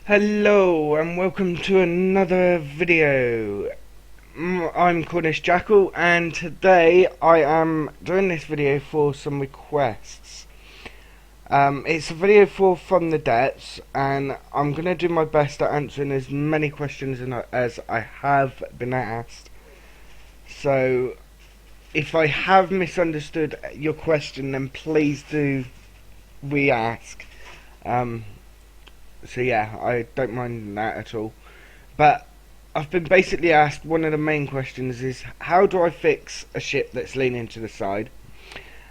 Hello and welcome to another video. I'm Cornish Jackal and today I am doing this video for some requests. It's a video for From the Depths and I'm going to do my best at answering as many questions as I have been asked. So if I have misunderstood your question, then please do re-ask. So yeah, I don't mind that at all. But I've been basically asked, one of the main questions is, how do I fix a ship that's leaning to the side?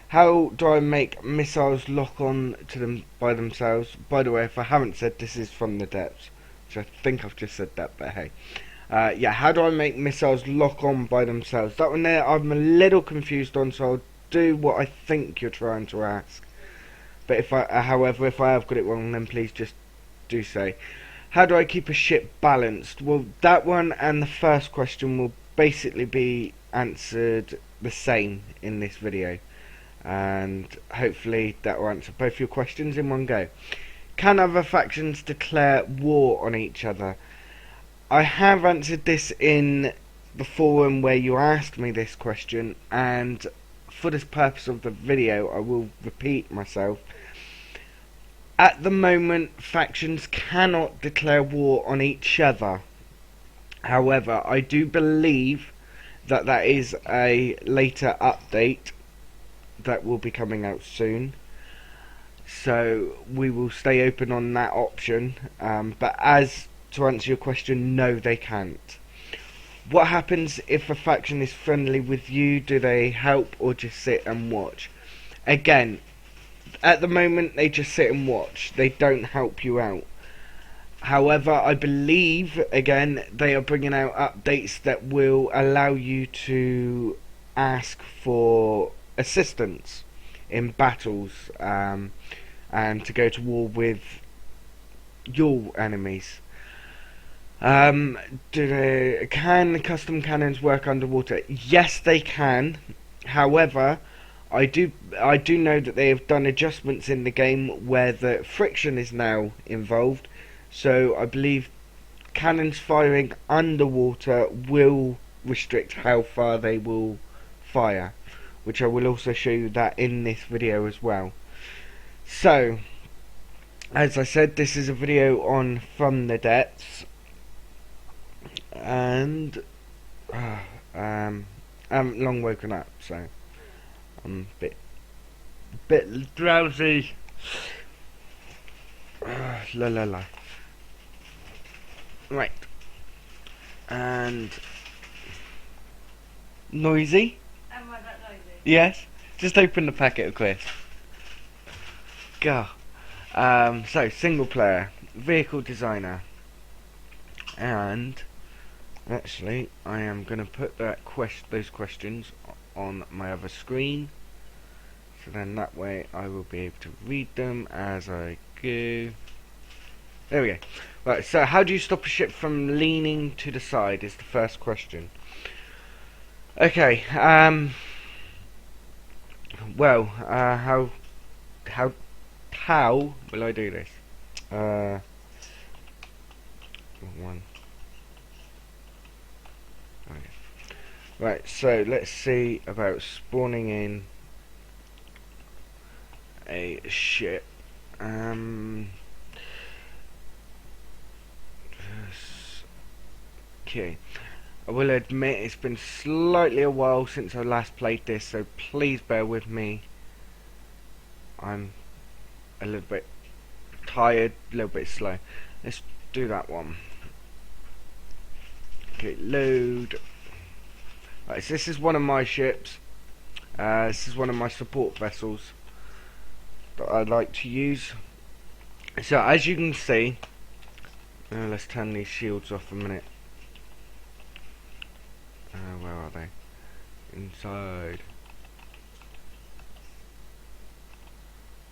How do I make missiles lock on to them by themselves? By the way, if I haven't said, this is From the Depths, which I think I've just said that, but hey. Yeah, how do I make missiles lock on by themselves? That one there I'm a little confused on, so I'll do what I think you're trying to ask. But however, if I have got it wrong, then please just do say. How do I keep a ship balanced? Well, that one and the first question will basically be answered the same in this video, and hopefully that will answer both your questions in one go. Can other factions declare war on each other? I have answered this in the forum where you asked me this question, and for this purpose of the video I will repeat myself. At the moment, factions cannot declare war on each other. However, I do believe that that is a later update that will be coming out soon. So we will stay open on that option. But as to answer your question, no, they can't. What happens if a faction is friendly with you? Do they help or just sit and watch? Again, at the moment they just sit and watch. They don't help you out. However, I believe, again, they are bringing out updates that will allow you to ask for assistance in battles, and to go to war with your enemies. Can custom cannons work underwater? Yes, they can. However, I do know that they have done adjustments in the game where the friction is now involved, so I believe cannons firing underwater will restrict how far they will fire, which I will also show you that in this video as well. So, as I said, this is a video on From the Depths, and I haven't long woken up, so I'm a bit drowsy. La la la. Right. And noisy? Am I that noisy? Yes. Just open the packet of crisps. Go. So single player, vehicle designer, and actually I am going to put those questions on my other screen. So then that way I will be able to read them as I go. There we go. Right, so how do you stop a ship from leaning to the side is the first question. Okay, well, how will I do this? One. Okay. Right, so let's see about spawning in a ship. Okay, I will admit it's been slightly a while since I last played this, so please bear with me. I'm a little bit tired, a little bit slow. Let's do that one. Okay, load. Right, so this is one of my ships. This is one of my support vessels that I like to use. So as you can see, let's turn these shields off a minute. Where are they? Inside.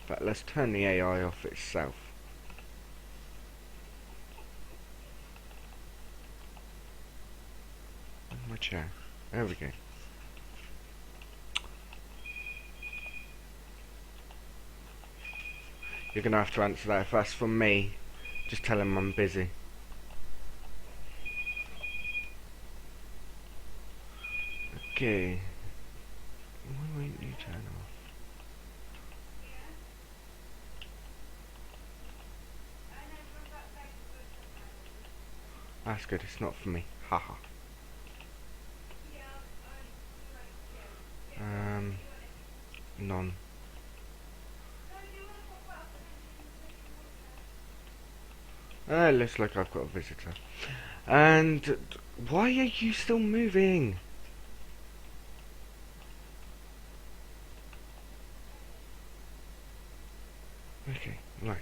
But let's turn the AI off itself. My chair. There we go. You're gonna have to answer that if that's from me. Just tell him I'm busy. Okay. Why won't you turn off? That's good, it's not for me. Haha. None. It looks like I've got a visitor. And why are you still moving? Okay, right.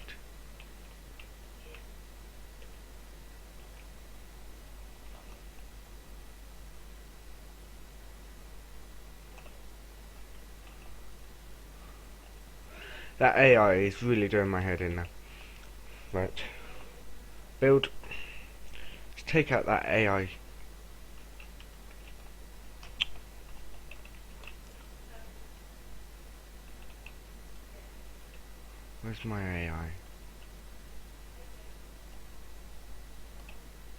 That AI is really doing my head in now. Right. Build. Let's take out that AI. Where's my AI?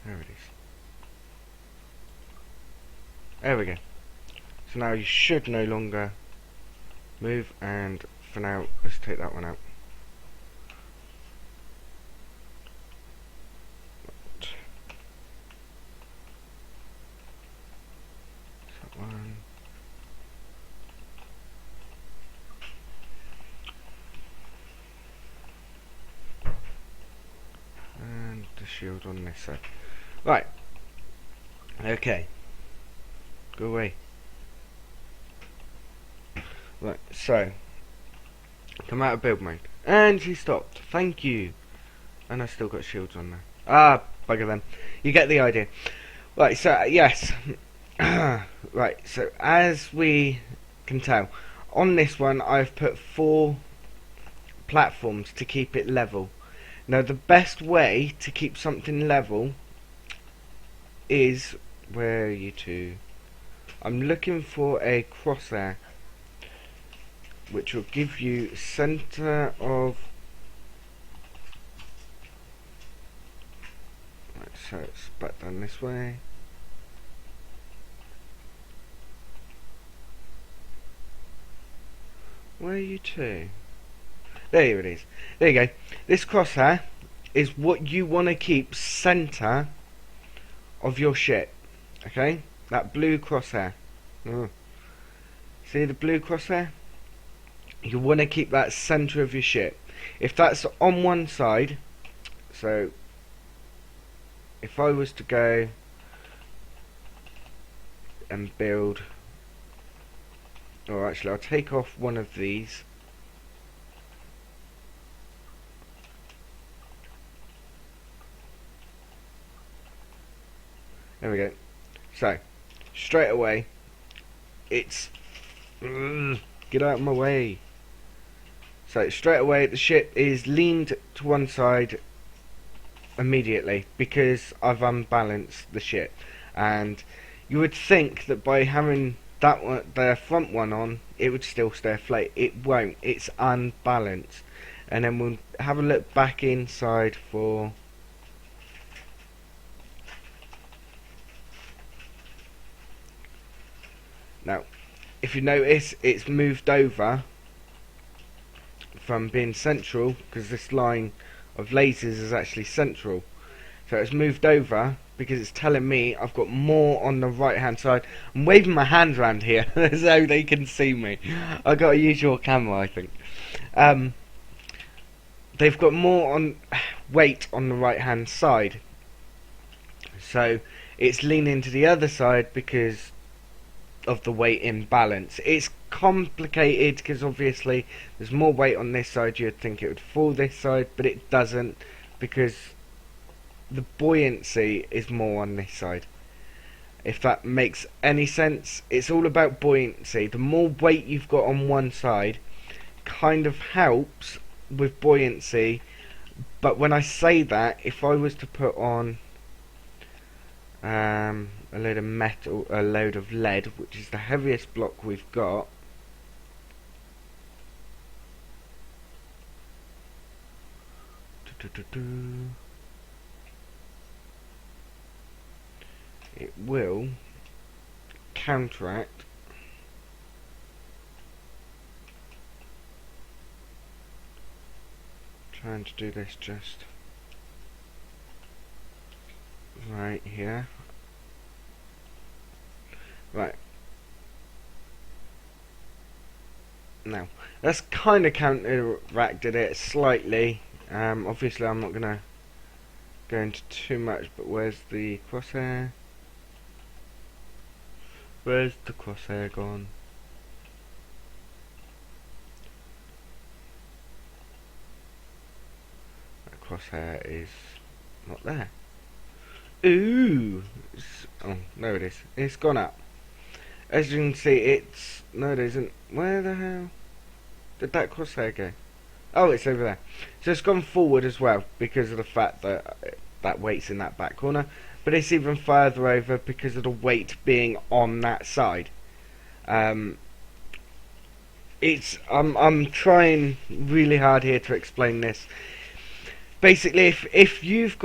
There it is. There we go. So now you should no longer move, and for now, let's take that one out. That one. And the shield on this side. Right. Okay. Go away. Right, so come out of build mode. And she stopped. Thank you. And I still got shields on there. Ah, bugger them. You get the idea. Right, so yes. Right, so as we can tell, on this one I've put 4 platforms to keep it level. Now the best way to keep something level is, where are you two? I'm looking for a crosshair which will give you center of, right, so it's back down this way. Where are you two? There it is. There you go. This crosshair is what you want to keep center of your ship. Okay? That blue crosshair. See the blue crosshair? You want to keep that center of your ship. If that's on one side, so if I was to go and build, or actually I'll take off one of these. There we go. So straight away it's get out of my way. So straight away the ship is leaned to one side immediately because I've unbalanced the ship. And you would think that by having that one, the front one on, it would still stay afloat. It won't. It's unbalanced. And then we'll have a look back inside for. Now, if you notice, it's moved over from being central, because this line of lasers is actually central. So it's moved over because it's telling me I've got more on the right hand side. I'm waving my hands around here so they can see me. I've got to use your camera, I think. They've got more on weight on the right hand side. So it's leaning to the other side because of the weight imbalance. It's complicated because obviously there's more weight on this side. You'd think it would fall this side, but it doesn't, because the buoyancy is more on this side. If that makes any sense, it's all about buoyancy. The more weight you've got on one side kind of helps with buoyancy, but when I say that, if I was to put on a load of metal, a load of lead, which is the heaviest block we've got. it will counteract trying to do this just right here. Right. Now, that's kind of counteracted it slightly. Obviously I'm not going to go into too much, but where's the crosshair? Where's the crosshair gone? That crosshair is not there. Ooh! Oh, there it is. It's gone up. As you can see, it's... No, it isn't. Where the hell did that crosshair go? Oh, it's over there. So it's gone forward as well, because of the fact that that weight's in that back corner. But it's even further over because of the weight being on that side. I'm trying really hard here to explain this. Basically, if you've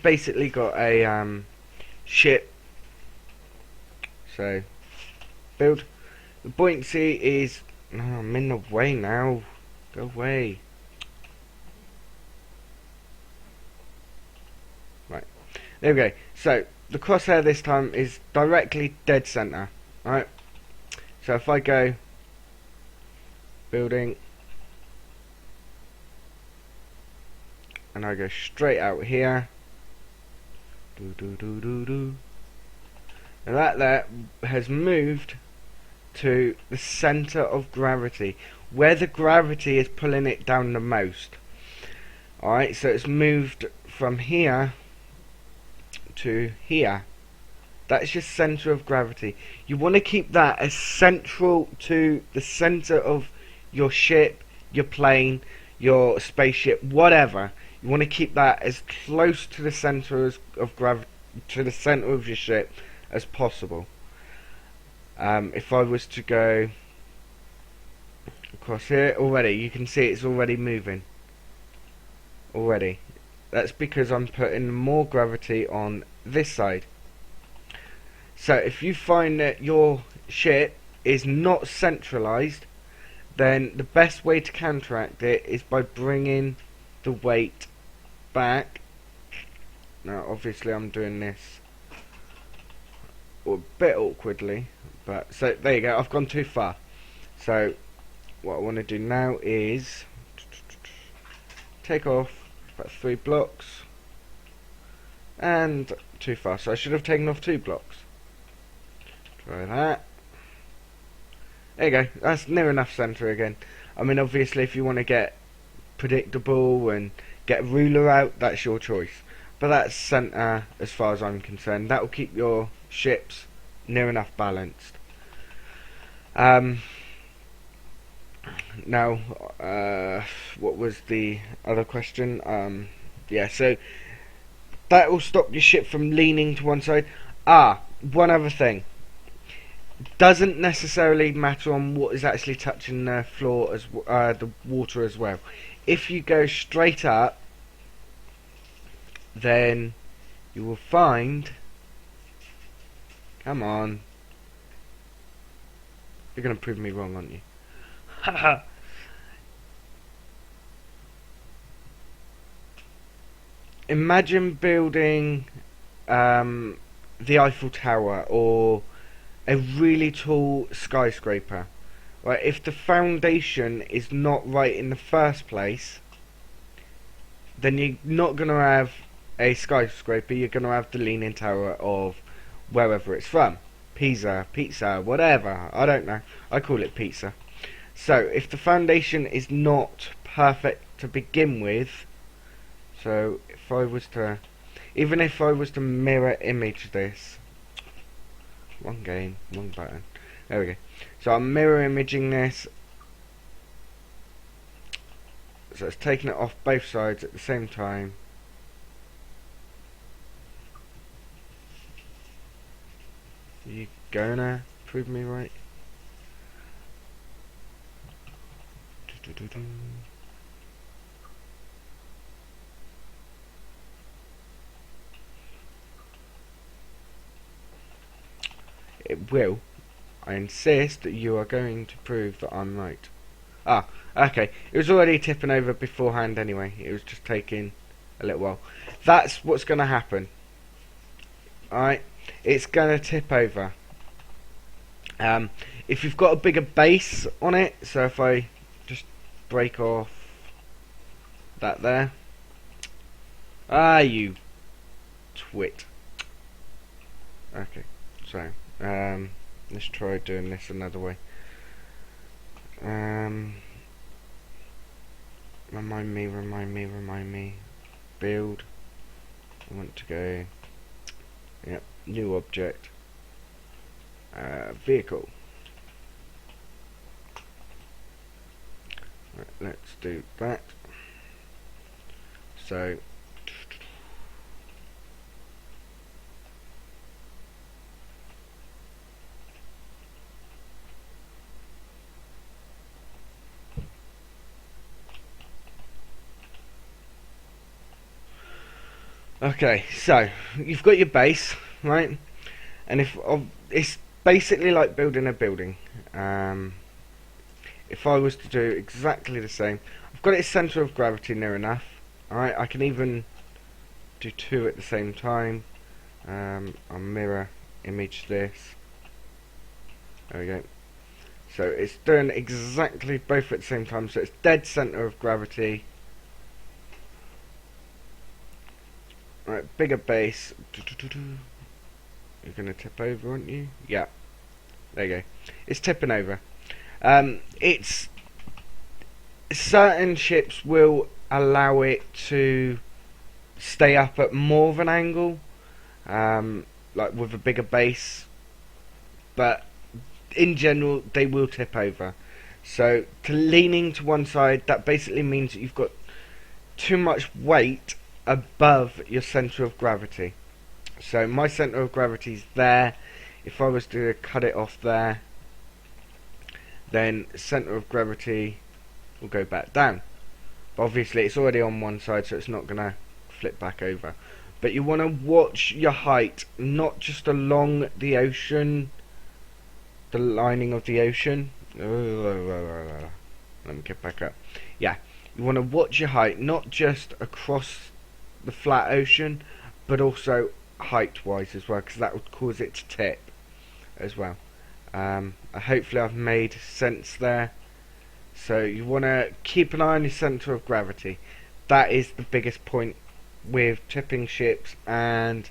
basically got a ship, so build, the buoyancy is, oh, I'm in the way now, go away. Right, there we go. So the crosshair this time is directly dead center. Right, so if I go building and I go straight out here, and that there has moved to the center of gravity, where the gravity is pulling it down the most. Alright, so it's moved from here to here. That's your center of gravity. You want to keep that as central to the center of your ship, your plane, your spaceship, whatever. You want to keep that as close to the center of gravity, to the center of your ship as possible. If I was to go across here, already you can see it's already moving. Already, that's because I'm putting more gravity on this side. So if you find that your ship is not centralized, then the best way to counteract it is by bringing the weight back. Now obviously I'm doing this a bit awkwardly, but so there you go, I've gone too far. So what I want to do now is take off about 3 blocks, and too far, so I should have taken off 2 blocks. Try that. There you go, that's near enough centre again. I mean obviously if you want to get predictable and get a ruler out, that's your choice, but that's centre as far as I'm concerned. That will keep your ships near enough balanced. Now what was the other question? Yeah, so that will stop your ship from leaning to one side. One other thing, doesn't necessarily matter on what is actually touching the floor as the water as well. If you go straight up, then you will find, come on, you're gonna prove me wrong, aren't you? Haha. Imagine building the Eiffel Tower or a really tall skyscraper. Right, if the foundation is not right in the first place, then you're not going to have a skyscraper, you're going to have the Leaning Tower of wherever it's from. Pizza, whatever, I don't know, I call it pizza. So if the foundation is not perfect to begin with, so if I was to, even if I was to mirror image this, wrong game, wrong button, there we go. So I'm mirror imaging this, so it's taking it off both sides at the same time. You gonna prove me right? It will. I insist that you are going to prove that I'm right. Ah, okay. It was already tipping over beforehand anyway. It was just taking a little while. That's what's going to happen. Alright, it's going to tip over. If you've got a bigger base on it, so if I just break off that there. Ah, you twit. Okay, so, let's try doing this another way. Remind me. Build. I want to go. Yep, new object. Vehicle. Right, let's do that. So. Okay, so you've got your base, right? And if it's basically like building a building. If I was to do exactly the same, I've got its center of gravity near enough. Alright, I can even do two at the same time. I'll mirror image this. There we go. So it's doing exactly both at the same time. So it's dead center of gravity. Right, bigger base. You're gonna tip over, aren't you? Yeah. There you go. It's tipping over. It's certain ships will allow it to stay up at more of an angle, like with a bigger base. But in general, they will tip over. So to leaning to one side, that basically means that you've got too much weight above your center of gravity. So my center of gravity is there. If I was to cut it off there, then center of gravity will go back down. But obviously it's already on one side, so it's not going to flip back over. But you want to watch your height, not just along the ocean, the lining of the ocean. Let me get back up. Yeah, you want to watch your height, not just across the flat ocean, but also height-wise as well, because that would cause it to tip as well. Hopefully I've made sense there. So you want to keep an eye on your center of gravity. That is the biggest point with tipping ships. And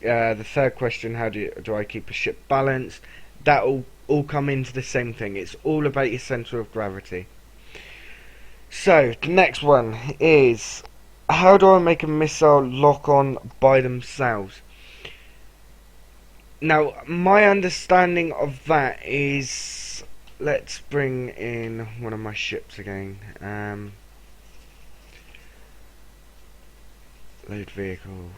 the third question, how do I keep a ship balanced? That will all come into the same thing. It's all about your center of gravity. So the next one is, how do I make a missile lock on by themselves? Now, my understanding of that is, let's bring in one of my ships again. Load vehicle.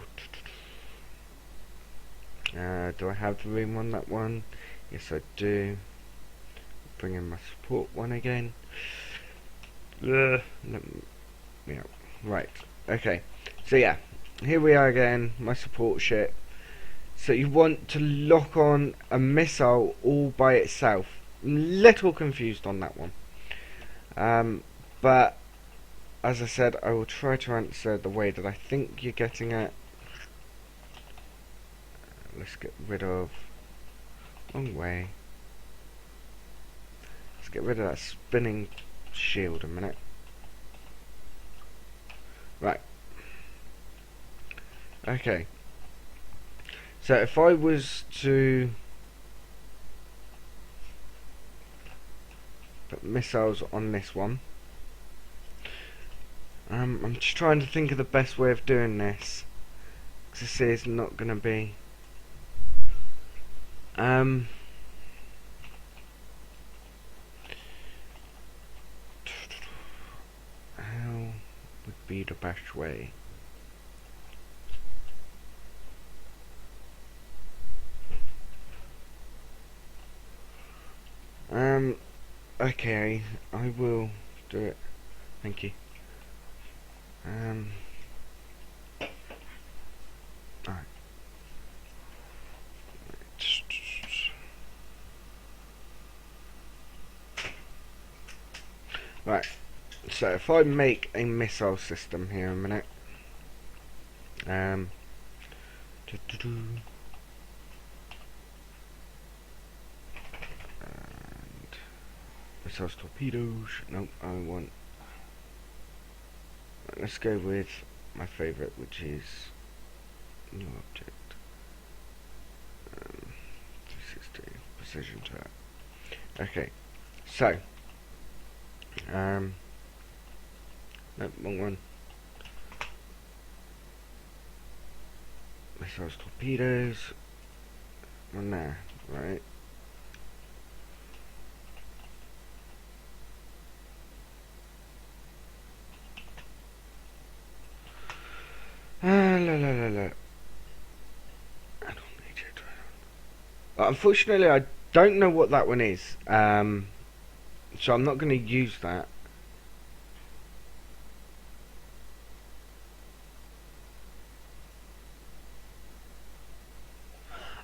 Do I have the room on that one? Yes, I do. Bring in my support one again. Yeah, right. Okay. So yeah, here we are again. My support ship. So you want to lock on a missile all by itself. I'm a little confused on that one. But as I said, I will try to answer the way that I think you're getting at. Let's get rid of... Wrong way. Let's get rid of that spinning shield a minute. Right. Okay. So if I was to put missiles on this one, I'm just trying to think of the best way of doing this, because this is not going to be how would be the best way? Okay, I will do it. Thank you. Alright. Right, so if I make a missile system here a minute, doo-doo-doo. And missiles, torpedoes. Nope, I want. Let's go with my favourite, which is new object. 360 precision to it. Okay, so nope, wrong one. Missiles, torpedoes. One there, right? La la la la. I don't need it. Unfortunately, I don't know what that one is. So I'm not going to use that.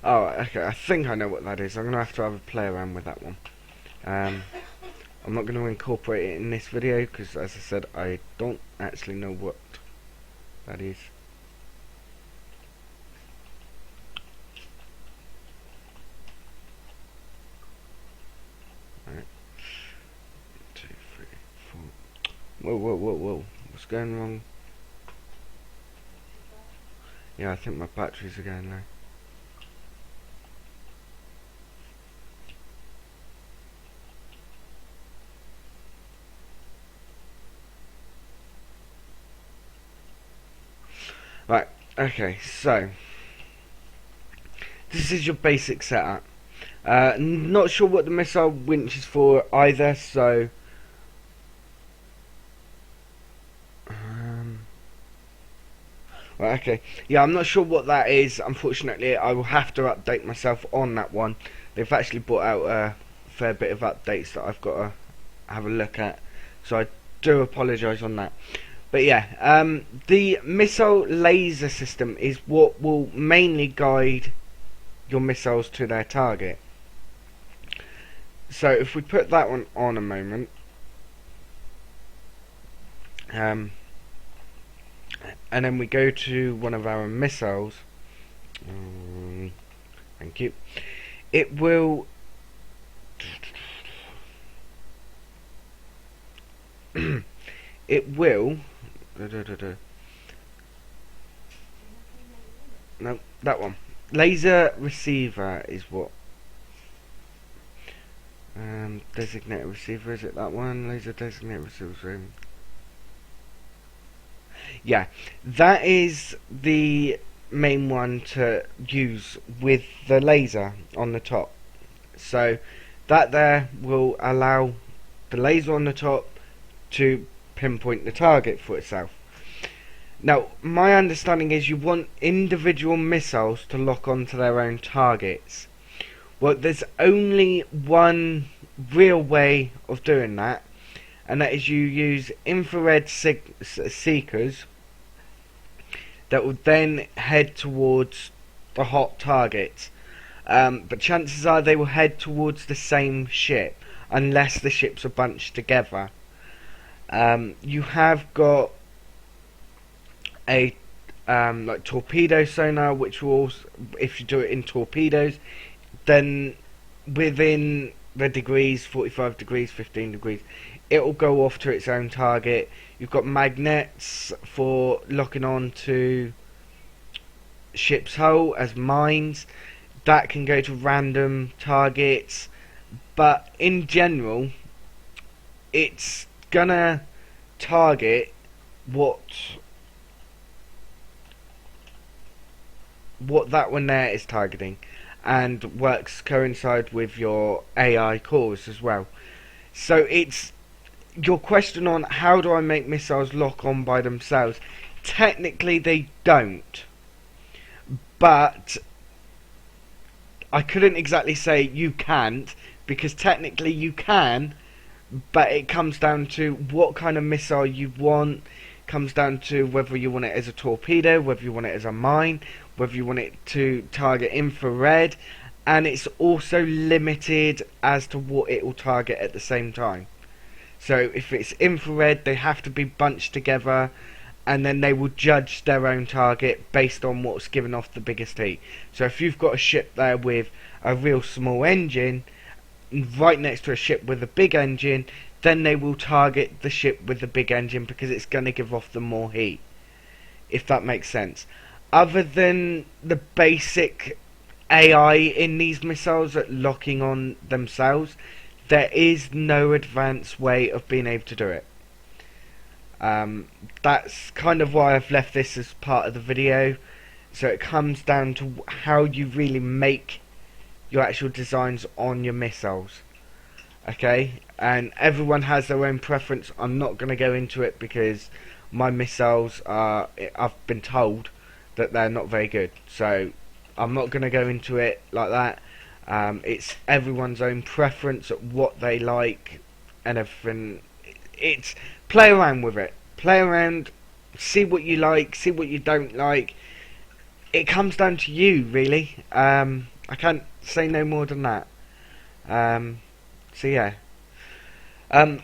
Oh, okay. I think I know what that is. I'm going to have a play around with that one. I'm not going to incorporate it in this video because, as I said, I don't actually know what that is. Right. 2, 3, 4. Whoa, whoa, whoa, whoa. What's going wrong? Yeah, I think my batteries are going low. Right, okay, so this is your basic setup. Not sure what the missile winch is for either, so right, okay, yeah, I'm not sure what that is. Unfortunately, I will have to update myself on that one. They've actually brought out a fair bit of updates that I've got to have a look at, so I do apologise on that. But yeah, the missile laser system is what will mainly guide your missiles to their target. So if we put that one on a moment, and then we go to one of our missiles, thank you, it will it will no, that one, laser receiver is what, designated receiver, is it that one? Laser designated receiver. Yeah, that is the main one to use with the laser on the top. So that there will allow the laser on the top to pinpoint the target for itself. Now, my understanding is you want individual missiles to lock onto their own targets. Well, there's only one real way of doing that, and that is you use infrared seekers that will then head towards the hot targets. But chances are they will head towards the same ship, unless the ships are bunched together. You have got a like torpedo sonar, which will also, if you do it in torpedoes, then within the degrees, 45 degrees, 15 degrees, it will go off to its own target. You've got magnets for locking on to ship's hull as mines. That can go to random targets, but in general, it's gonna target what that one there is targeting, and works coincide with your AI cores as well. So it's your question on how do I make missiles lock on by themselves. Technically they don't, but I couldn't exactly say you can't, because technically you can, but it comes down to what kind of missile you want. Comes down to whether you want it as a torpedo, whether you want it as a mine, whether you want it to target infrared, and it's also limited as to what it will target at the same time. So if it's infrared, they have to be bunched together, and then they will judge their own target based on what's given off the biggest heat. So if you've got a ship there with a real small engine right next to a ship with a big engine, then they will target the ship with the big engine because it's going to give off the more heat, if that makes sense. Other than the basic AI in these missiles at locking on themselves, there is no advanced way of being able to do it. That's kind of why I've left this as part of the video. So it comes down to how you really make your actual designs on your missiles. Okay, and everyone has their own preference. I'm not going to go into it because my missiles are, I've been told that they're not very good. So I'm not going to go into it like that. It's everyone's own preference at what they like and everything. It's play around with it. Play around, see what you like, see what you don't like. It comes down to you, really. I can't say no more than that. So yeah.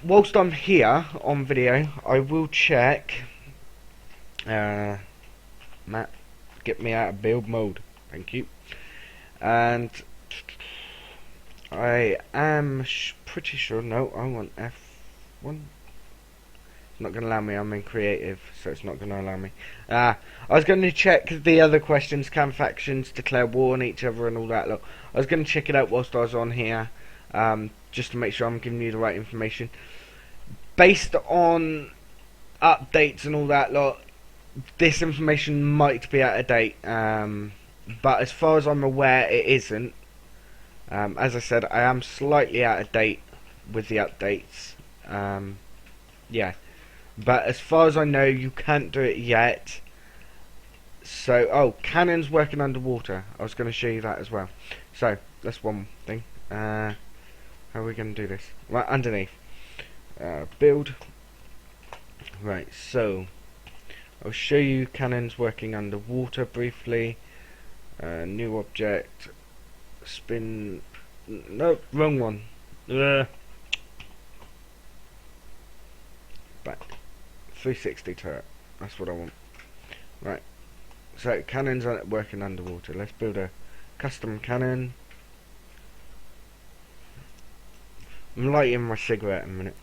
Whilst I'm here on video, I will check. Matt, get me out of build mode. Thank you. And I am pretty sure. No, I want F1. It's not going to allow me. I'm in creative, so it's not going to allow me. I was going to check the other questions. Can factions declare war on each other and all that lot? I was going to check it out whilst I was on here, just to make sure I'm giving you the right information. Based on updates and all that lot, this information might be out of date. But as far as I'm aware, it isn't. As I said, I am slightly out of date with the updates. Yeah. But as far as I know, you can't do it yet. So, oh, cannons working underwater. I was going to show you that as well. So, that's one thing. How are we going to do this? Right, underneath. Build. Right, so I'll show you cannons working underwater briefly. New object. Spin. No, wrong one. Back. 360 turret. That's what I want. Right. So cannons are working underwater. Let's build a custom cannon. I'm lighting my cigarette in a minute.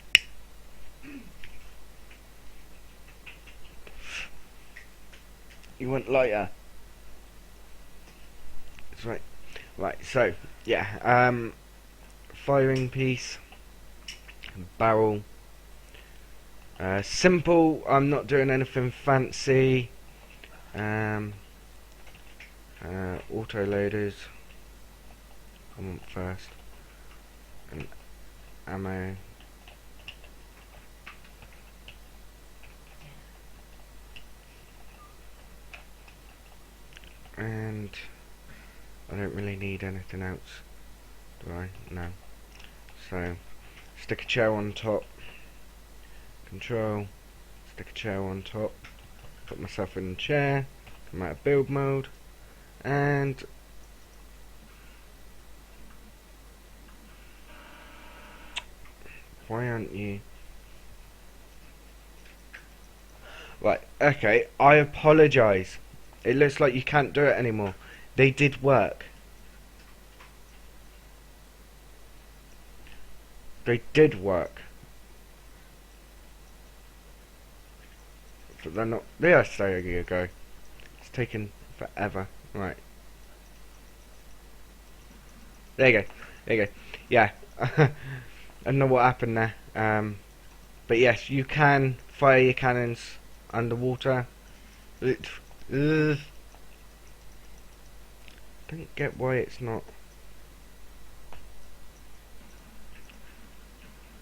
You want lighter? That's right. Right, so yeah, firing piece, barrel, simple. I'm not doing anything fancy. Auto loaders. I want first, and ammo. And I don't really need anything else, do I? No. So, stick a chair on top. Control. Stick a chair on top. Put myself in the chair. Come out of build mode. And why aren't you? Right, okay, I apologise. It looks like you can't do it anymore. They did work. They did work. But they're not. Yes, there you go. It's taken forever. Right. There you go. There you go. Yeah. I don't know what happened there. But yes, you can fire your cannons underwater. Don't get why it's not.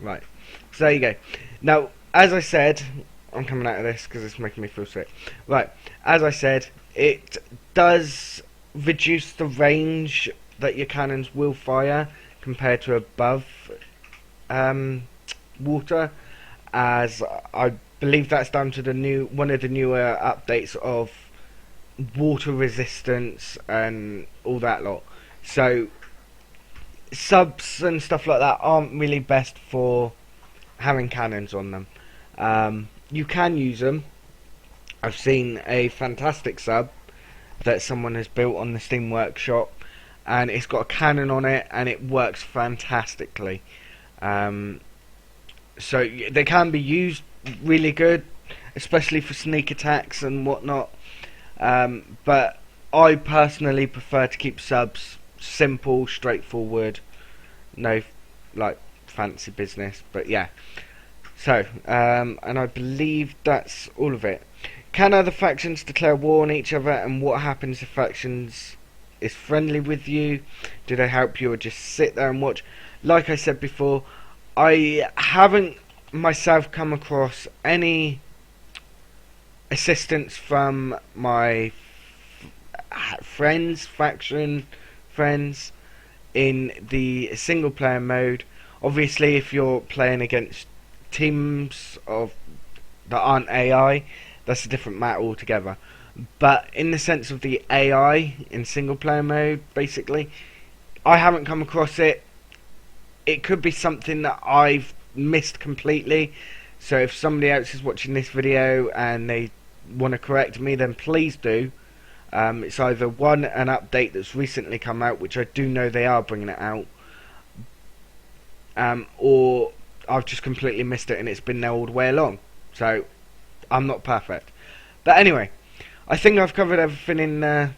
Right. So there you go. Now, as I said, I'm coming out of this because it's making me feel sick. Right. As I said, it does reduce the range that your cannons will fire compared to above water, as I believe that's down to the one of the newer updates of water resistance and all that lot. So subs and stuff like that aren't really best for having cannons on them. You can use them. I've seen a fantastic sub that someone has built on the Steam Workshop, and it's got a cannon on it, and it works fantastically. So they can be used really good, especially for sneak attacks and whatnot. But I personally prefer to keep subs simple, straightforward, no like fancy business. But yeah. So, and I believe that's all of it. Can other factions declare war on each other, and what happens if factions is friendly with you? Do they help you or just sit there and watch? Like I said before, I haven't myself come across any assistance from my faction friends in the single player mode. Obviously, if you're playing against teams of that aren't AI, that's a different matter altogether. But in the sense of the AI in single player mode, basically, I haven't come across it. It could be something that I've missed completely. So if somebody else is watching this video and they want to correct me, then please do. It's either one, an update that's recently come out, which I do know they are bringing it out, or I've just completely missed it and it's been there all the way along. So I'm not perfect. But anyway, I think I've covered everything in the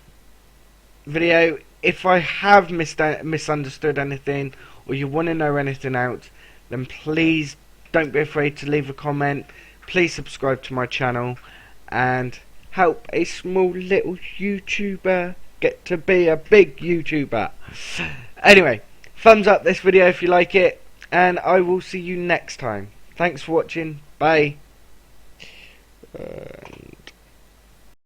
video. If I have misunderstood anything, or you want to know anything else, then please don't be afraid to leave a comment. Please subscribe to my channel and help a small little YouTuber get to be a big YouTuber. Anyway, thumbs up this video if you like it, and I will see you next time. Thanks for watching. Bye.